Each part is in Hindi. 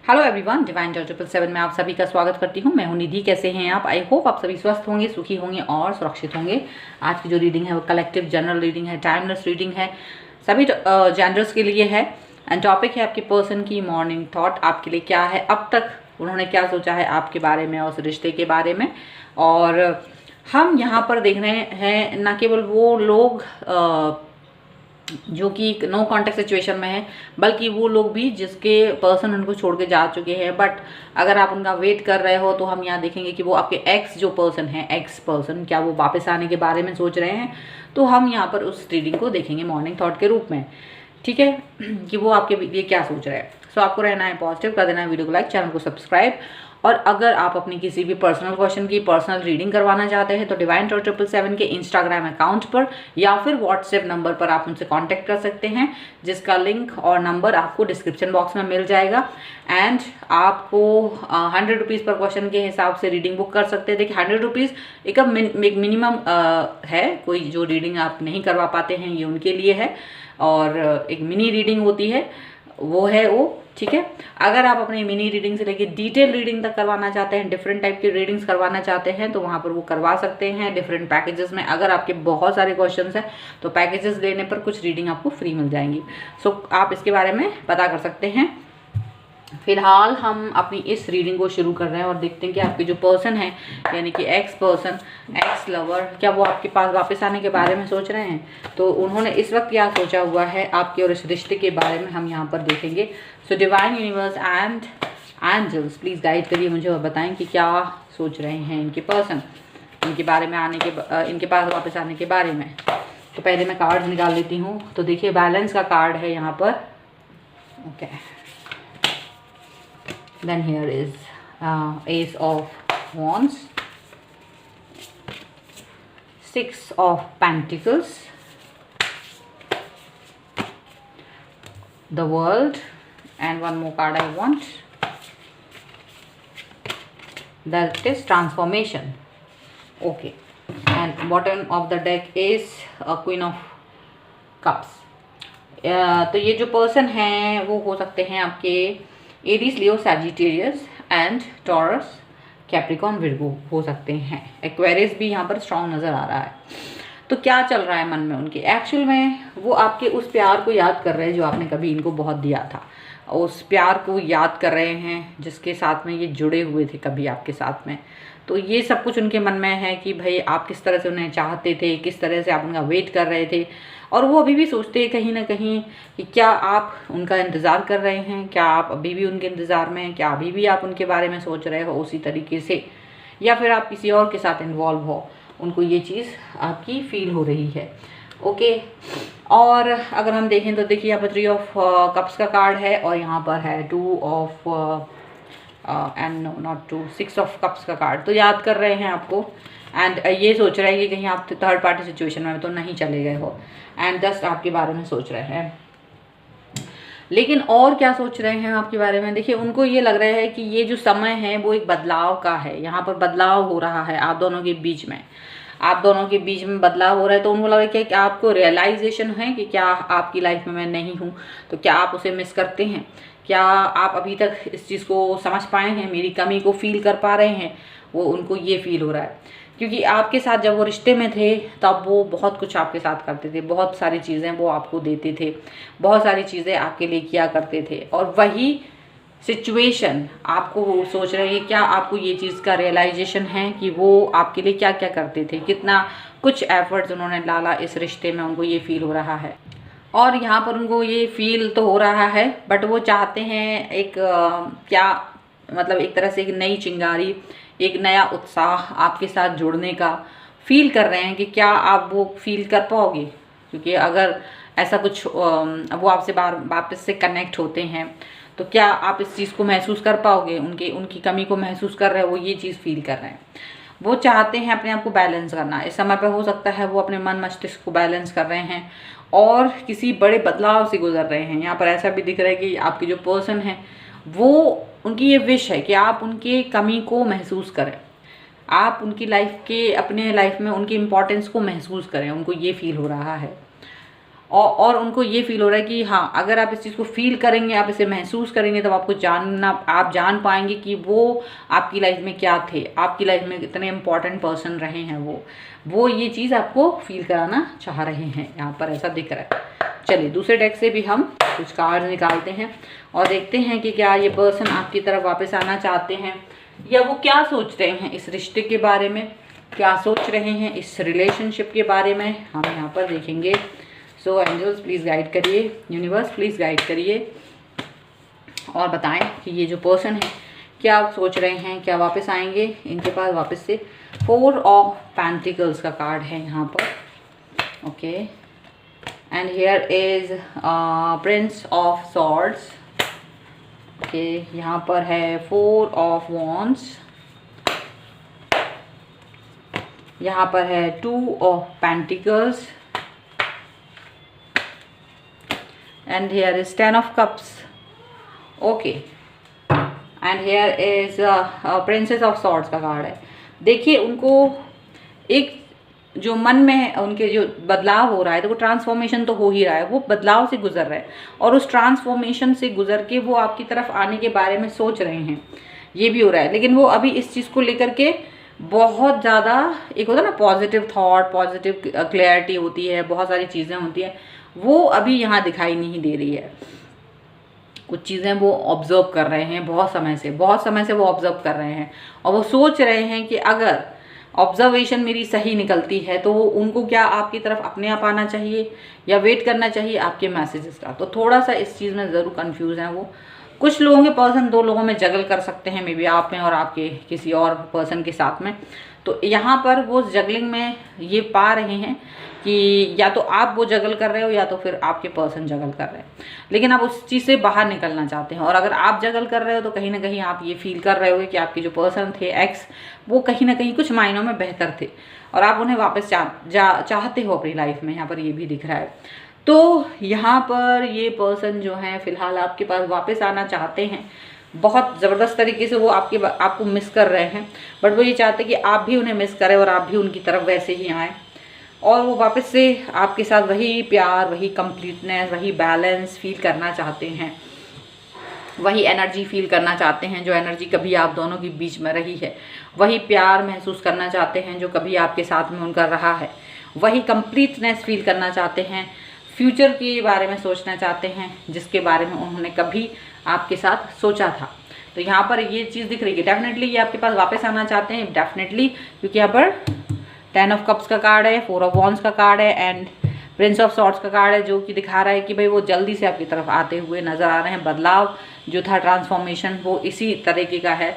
हेलो एवरीवन, डिवाइन जॉय 777 में आप सभी का स्वागत करती हूँ। मैं हूँ निधि। कैसे हैं आप? आई होप आप सभी स्वस्थ होंगे, सुखी होंगे और सुरक्षित होंगे। आज की जो रीडिंग है वो कलेक्टिव जनरल रीडिंग है, टाइमलेस रीडिंग है, सभी जेंडर्स के लिए है। एंड टॉपिक है आपके पर्सन की मॉर्निंग थॉट आपके लिए क्या है, अब तक उन्होंने क्या सोचा है आपके बारे में और उस रिश्ते के बारे में। और हम यहाँ पर देख रहे हैं न केवल वो लोग जो कि नो कॉन्टेक्ट सिचुएशन में है, बल्कि वो लोग भी जिसके पर्सन उनको छोड़ के जा चुके हैं। बट अगर आप उनका वेट कर रहे हो तो हम यहाँ देखेंगे कि वो आपके एक्स जो पर्सन है, एक्स पर्सन क्या वो वापस आने के बारे में सोच रहे हैं। तो हम यहाँ पर उस रीडिंग को देखेंगे मॉर्निंग थॉट के रूप में, ठीक है, कि वो आपके लिए क्या सोच रहे हैं। सो आपको रहना है पॉजिटिव, कर देना है वीडियो को लाइक, चैनल को सब्सक्राइब। और अगर आप अपनी किसी भी पर्सनल क्वेश्चन की पर्सनल रीडिंग करवाना चाहते हैं तो डिवाइन जॉय 777 के इंस्टाग्राम अकाउंट पर या फिर व्हाट्सएप नंबर पर आप उनसे कांटेक्ट कर सकते हैं, जिसका लिंक और नंबर आपको डिस्क्रिप्शन बॉक्स में मिल जाएगा। एंड आपको 100 रुपीज़ पर क्वेश्चन के हिसाब से रीडिंग बुक कर सकते हैं। देखिए 100 रुपीज़ एक मिनिमम है, कोई जो रीडिंग आप नहीं करवा पाते हैं ये उनके लिए है। और एक मिनी रीडिंग होती है वो है वो, ठीक है। अगर आप अपनी मिनी रीडिंग से लेके डिटेल रीडिंग तक करवाना चाहते हैं, डिफरेंट टाइप की रीडिंग्स करवाना चाहते हैं तो वहाँ पर वो करवा सकते हैं डिफरेंट पैकेजेस में। अगर आपके बहुत सारे क्वेश्चंस हैं तो पैकेजेस लेने पर कुछ रीडिंग आपको फ्री मिल जाएंगी। सो आप इसके बारे में पता कर सकते हैं। फिलहाल हम अपनी इस रीडिंग को शुरू कर रहे हैं और देखते हैं कि आपके जो पर्सन है यानी कि एक्स पर्सन, एक्स लवर, क्या वो आपके पास वापस आने के बारे में सोच रहे हैं। तो उन्होंने इस वक्त क्या सोचा हुआ है आपके और इस रिश्ते के बारे में हम यहाँ पर देखेंगे। So divine universe and angels please guide करिए मुझे और बताएं कि क्या सोच रहे हैं इनके पर्सन, इनके बारे में इनके पास वापस आने के बारे में। तो पहले मैं कार्ड्स निकाल लेती हूँ। तो देखिए बैलेंस का कार्ड है यहाँ पर, okay. Then here is Ace of Wands, Six of Pentacles, the World, and one more card I want. That is Transformation. Okay. And bottom of the deck is a Queen of Cups. तो ये जो पर्सन हैं वो हो सकते हैं आपके Aries, Leo, Sagittarius and taurus, Capricorn, Virgo हो सकते हैं। एक्वेरियस भी यहाँ पर स्ट्रॉन्ग नज़र आ रहा है। तो क्या चल रहा है मन में उनके? एक्चुअल में वो आपके उस प्यार को याद कर रहे हैं जो आपने कभी इनको बहुत दिया था। उस प्यार को याद कर रहे हैं जिसके साथ में ये जुड़े हुए थे कभी आपके साथ में। तो ये सब कुछ उनके मन में है कि भाई आप किस तरह से उन्हें चाहते थे, किस तरह से आप उनका वेट कर रहे थे। और वो अभी भी सोचते हैं कहीं ना कहीं कि क्या आप उनका इंतज़ार कर रहे हैं, क्या आप अभी भी उनके इंतज़ार में हैं, क्या अभी भी आप उनके बारे में सोच रहे हो उसी तरीके से, या फिर आप किसी और के साथ इन्वॉल्व हो। उनको ये चीज़ आपकी फील हो रही है, ओके। और अगर हम देखें तो देखिए यहाँ पर 3 ऑफ कप्स का कार्ड है और यहाँ पर है 2 of and no not 2, 6 of cups का कार्ड। तो याद कर रहे हैं आपको एंड ये सोच रहे हैं कि कहीं आप थर्ड पार्टी सिचुएशन में तो नहीं चले गए हो एंड जस्ट आपके बारे में सोच रहे हैं। लेकिन और क्या सोच रहे हैं आपके बारे में? देखिए उनको ये लग रहा है कि ये जो समय है वो एक बदलाव का है। यहाँ पर बदलाव हो रहा है आप दोनों के बीच में, आप दोनों के बीच में बदलाव हो रहा है। तो उनको लग रहा है कि आपको रियलाइजेशन है कि क्या आपकी लाइफ में मैं नहीं हूँ, तो क्या आप उसे मिस करते हैं, क्या आप अभी तक इस चीज़ को समझ पाए हैं, मेरी कमी को फील कर पा रहे हैं। वो उनको ये फील हो रहा है क्योंकि आपके साथ जब वो रिश्ते में थे तब वो बहुत कुछ आपके साथ करते थे, बहुत सारी चीज़ें वो आपको देते थे, बहुत सारी चीज़ें आपके लिए किया करते थे। और वही सिचुएशन आपको वो सोच रहे हैं, क्या आपको ये चीज़ का रियलाइजेशन है कि वो आपके लिए क्या क्या करते थे, कितना कुछ एफर्ट्स उन्होंने डाला इस रिश्ते में, उनको ये फील हो रहा है। और यहाँ पर उनको ये फील तो हो रहा है बट वो चाहते हैं एक क्या मतलब एक तरह से एक नई चिंगारी, एक नया उत्साह आपके साथ जुड़ने का फील कर रहे हैं कि क्या आप वो फील कर पाओगे। क्योंकि अगर ऐसा कुछ वो आपसे वापस से कनेक्ट होते हैं तो क्या आप इस चीज़ को महसूस कर पाओगे, उनकी कमी को महसूस कर रहे हैं, वो ये चीज़ फील कर रहे हैं। वो चाहते हैं अपने आप को बैलेंस करना। इस समय पे हो सकता है वो अपने मन मस्तिष्क को बैलेंस कर रहे हैं और किसी बड़े बदलाव से गुजर रहे हैं। यहाँ पर ऐसा भी दिख रहा है कि आपके जो पर्सन है वो उनकी ये विश है कि आप उनके कमी को महसूस करें, आप उनकी लाइफ के अपने लाइफ में उनकी इम्पोर्टेंस को महसूस करें। उनको ये फील हो रहा है और उनको ये फील हो रहा है कि हाँ, अगर आप इस चीज़ को फील करेंगे, आप इसे महसूस करेंगे, तब आपको आप जान पाएंगे कि वो आपकी लाइफ में क्या थे, आपकी लाइफ में कितने इंपॉर्टेंट पर्सन रहे हैं वो ये चीज़ आपको फील कराना चाह रहे हैं, यहाँ पर ऐसा दिख रहा है। चलिए दूसरे डेक से भी हम कुछ कार्ड निकालते हैं और देखते हैं कि क्या ये पर्सन आपकी तरफ वापस आना चाहते हैं, या वो क्या सोच रहे हैं इस रिश्ते के बारे में, क्या सोच रहे हैं इस रिलेशनशिप के बारे में, हम यहाँ पर देखेंगे। सो एंजल्स प्लीज़ गाइड करिए, यूनिवर्स प्लीज़ गाइड करिए और बताएं कि ये जो पर्सन है क्या सोच रहे हैं, क्या वापस आएंगे इनके पास वापस से। 4 ऑफ पेंटिकल्स का कार्ड है यहाँ पर, okay, and here is Prince of swords, okay, यहाँ पर है 4 ऑफ वॉन्ड्स, यहाँ पर है 2 of pentacles, and here is 10 of cups, okay, and here is princess of swords का कार्ड है। देखिए उनको एक जो मन में उनके जो बदलाव हो रहा है, तो वो ट्रांसफॉर्मेशन तो हो ही रहा है, वो बदलाव से गुजर रहे हैं और उस ट्रांसफॉर्मेशन से गुजर के वो आपकी तरफ आने के बारे में सोच रहे हैं, ये भी हो रहा है। लेकिन वो अभी इस चीज़ को लेकर के बहुत ज़्यादा, एक होता है ना पॉजिटिव थॉट, पॉजिटिव क्लैरिटी होती है, बहुत सारी चीज़ें होती हैं, वो अभी यहाँ दिखाई नहीं दे रही है। कुछ चीज़ें वो ऑब्जर्व कर रहे हैं बहुत समय से वो ऑब्जर्व कर रहे हैं और वो सोच रहे हैं कि अगर ऑब्जर्वेशन मेरी सही निकलती है तो उनको क्या आपकी तरफ अपने आप आना चाहिए या वेट करना चाहिए आपके मैसेजेस का। तो थोड़ा सा इस चीज़ में ज़रूर कंफ्यूज हैं वो। कुछ लोगों के पर्सन 2 लोगों में जगल कर सकते हैं, मे बी आप में और आपके किसी और पर्सन के साथ में। तो यहाँ पर वो जगलिंग में ये पा रहे हैं कि या तो आप वो जगल कर रहे हो या तो फिर आपके पर्सन जगल कर रहे हैं, लेकिन आप उस चीज़ से बाहर निकलना चाहते हैं। और अगर आप जगल कर रहे हो तो कहीं ना कहीं आप ये फील कर रहे होगे कि आपके जो पर्सन थे एक्स, वो कहीं ना कहीं कुछ मायनों में बेहतर थे और आप उन्हें वापस चाहते हो अपनी लाइफ में, यहाँ पर ये भी दिख रहा है। तो यहाँ पर ये पर्सन जो है फ़िलहाल आपके पास वापस आना चाहते हैं, बहुत ज़बरदस्त तरीके से वो आपको मिस कर रहे हैं, बट वो ये चाहते हैं कि आप भी उन्हें मिस करें और आप भी उनकी तरफ वैसे ही आएँ और वो वापस से आपके साथ वही प्यार, वही कंप्लीटनेस, वही बैलेंस फील करना चाहते हैं, वही एनर्जी फील करना चाहते हैं जो एनर्जी कभी आप दोनों के बीच में रही है, वही प्यार महसूस करना चाहते हैं जो कभी आपके साथ में उनका रहा है, वही कंप्लीटनेस फील करना चाहते हैं, फ्यूचर के बारे में सोचना चाहते हैं जिसके बारे में उन्होंने कभी आपके साथ सोचा था। तो यहाँ पर ये चीज़ दिख रही है, डेफिनेटली ये आपके पास वापस आना चाहते हैं, डेफिनेटली, क्योंकि यहाँ पर 10 ऑफ कप्स का कार्ड है, 4 ऑफ वॉन्ड्स का कार्ड है एंड प्रिंस ऑफ सॉर्ड्स का कार्ड है, जो कि दिखा रहा है कि भाई वो जल्दी से आपकी तरफ आते हुए नज़र आ रहे हैं। बदलाव जो था, ट्रांसफॉर्मेशन, वो इसी तरीके का है।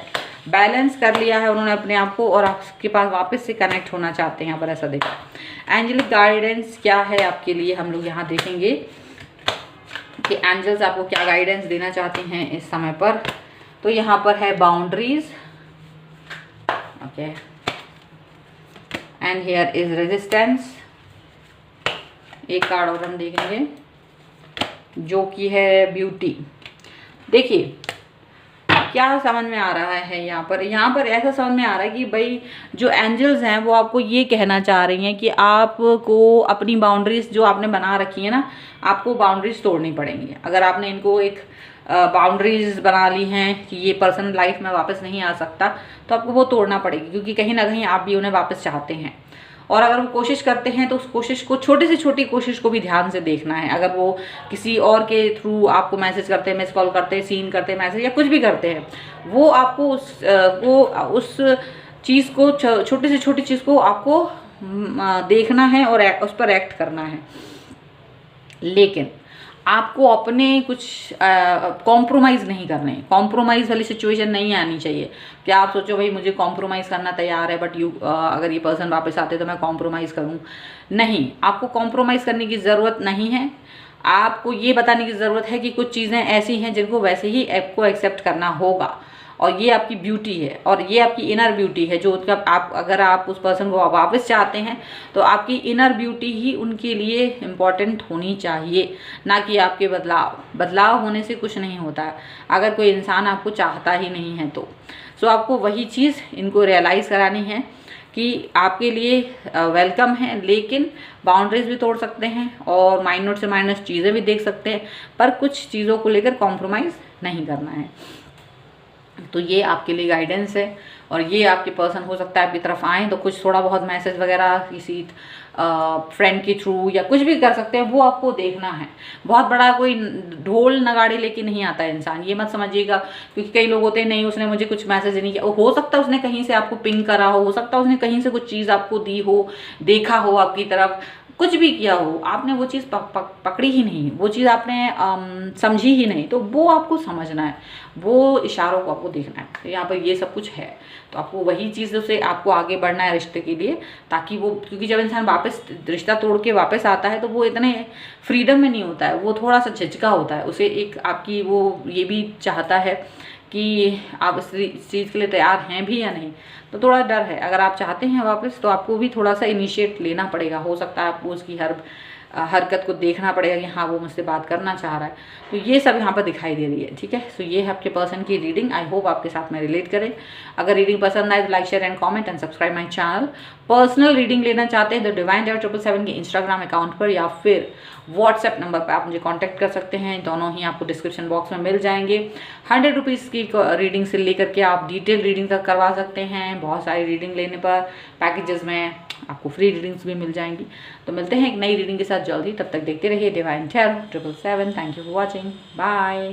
बैलेंस कर लिया है उन्होंने अपने आप को और आपके पास वापस से कनेक्ट होना चाहते हैं, यहाँ पर ऐसा देखा। एंजलिक गाइडेंस क्या है आपके लिए, हम लोग यहाँ देखेंगे कि एंजल्स आपको क्या गाइडेंस देना चाहते हैं इस समय पर। तो यहाँ पर है boundaries, okay, and here is resistance. एक कार्ड और हम देखेंगे जो कि है ब्यूटी। देखिए क्या समझ में आ रहा है यहाँ पर ऐसा समझ में आ रहा है कि भाई जो एंजल्स हैं वो आपको ये कहना चाह रही हैं कि आपको अपनी बाउंड्रीज जो आपने बना रखी है ना, आपको बाउंड्रीज तोड़नी पड़ेंगी। अगर आपने इनको एक बाउंड्रीज बना ली हैं कि ये पर्सन लाइफ में वापस नहीं आ सकता, तो आपको वो तोड़ना पड़ेगी, क्योंकि कहीं ना कहीं आप भी उन्हें वापस चाहते हैं। और अगर वो कोशिश करते हैं तो उस कोशिश को, छोटी से छोटी कोशिश को भी ध्यान से देखना है। अगर वो किसी और के थ्रू आपको मैसेज करते हैं, मिस कॉल करते हैं, सीन करते हैं, मैसेज या कुछ भी करते हैं, वो आपको उस चीज़ को, छोटी से छोटी चीज़ को आपको देखना है और उस पर एक्ट करना है। लेकिन आपको अपने कुछ कॉम्प्रोमाइज़ नहीं करने, कॉम्प्रोमाइज़ वाली सिचुएशन नहीं आनी चाहिए कि आप सोचो भाई मुझे कॉम्प्रोमाइज़ करना तैयार है, बट अगर ये पर्सन वापस आते तो मैं कॉम्प्रोमाइज़ करूँ। नहीं, आपको कॉम्प्रोमाइज़ करने की ज़रूरत नहीं है। आपको ये बताने की ज़रूरत है कि कुछ चीज़ें ऐसी हैं जिनको वैसे ही आपको एक्सेप्ट करना होगा, और ये आपकी ब्यूटी है और ये आपकी इनर ब्यूटी है। जो अगर आप उस पर्सन को वापस चाहते हैं तो आपकी इनर ब्यूटी ही उनके लिए इम्पॉर्टेंट होनी चाहिए, ना कि आपके बदलाव होने से कुछ नहीं होता है। अगर कोई इंसान आपको चाहता ही नहीं है तो आपको वही चीज़ इनको रियलाइज़ करानी है कि आपके लिए वेलकम है, लेकिन बाउंड्रीज भी तोड़ सकते हैं और माइनर से माइनर चीज़ें भी देख सकते हैं, पर कुछ चीज़ों को लेकर कॉम्प्रोमाइज़ नहीं करना है। तो ये आपके लिए गाइडेंस है। और ये आपके पर्सन हो सकता है आपकी तरफ आएँ तो कुछ थोड़ा बहुत मैसेज वगैरह किसी फ्रेंड के थ्रू या कुछ भी कर सकते हैं, वो आपको देखना है। बहुत बड़ा कोई ढोल नगाड़े लेके नहीं आता है इंसान, ये मत समझिएगा। क्योंकि कई लोग होते हैं, नहीं उसने मुझे कुछ मैसेज नहीं किया, हो सकता है उसने कहीं से आपको पिंग करा हो सकता है उसने कहीं से कुछ चीज़ आपको दी हो, देखा हो आपकी तरफ, कुछ भी किया हो, आपने वो चीज़ पकड़ी ही नहीं, वो चीज़ आपने समझी ही नहीं, तो वो आपको समझना है, वो इशारों को आपको देखना है। तो यहाँ पर ये सब कुछ है, तो आपको वही चीज़ों से आपको आगे बढ़ना है रिश्ते के लिए, ताकि वो, क्योंकि जब इंसान वापस रिश्ता तोड़ के वापस आता है तो वो इतने फ्रीडम में नहीं होता है, वो थोड़ा सा झिझका होता है, उसे एक आपकी वो ये भी चाहता है कि आप इस चीज़ के लिए तैयार हैं भी या नहीं, तो थोड़ा डर है। अगर आप चाहते हैं वापस तो आपको भी थोड़ा सा इनिशिएट लेना पड़ेगा, हो सकता है आपको उसकी हर हरकत को देखना पड़ेगा कि हाँ वो मुझसे बात करना चाह रहा है। तो ये सब यहाँ पर दिखाई दे रही है, ठीक है। सो ये है आपके पर्सन की रीडिंग, आई होप आपके साथ में रिलेट करे। अगर रीडिंग पसंद आए तो like share and comment and subscribe my channel. Personal reading लेना चाहते हैं तो divine.777 के इंस्टाग्राम अकाउंट पर या फिर व्हाट्सएप नंबर पर आप मुझे कॉन्टैक्ट कर सकते हैं, दोनों ही आपको डिस्क्रिप्शन बॉक्स में मिल जाएंगे। 100 रुपीज़ की रीडिंग से लेकर के आप डिटेल रीडिंग तक करवा सकते हैं। बहुत सारी रीडिंग लेने पर पैकेजेस में आपको फ्री रीडिंग्स भी मिल जाएंगी। तो मिलते हैं एक नई रीडिंग के साथ जल्दी, तब तक देखते रहिए Divine Tarot 777। Thank you for watching, bye.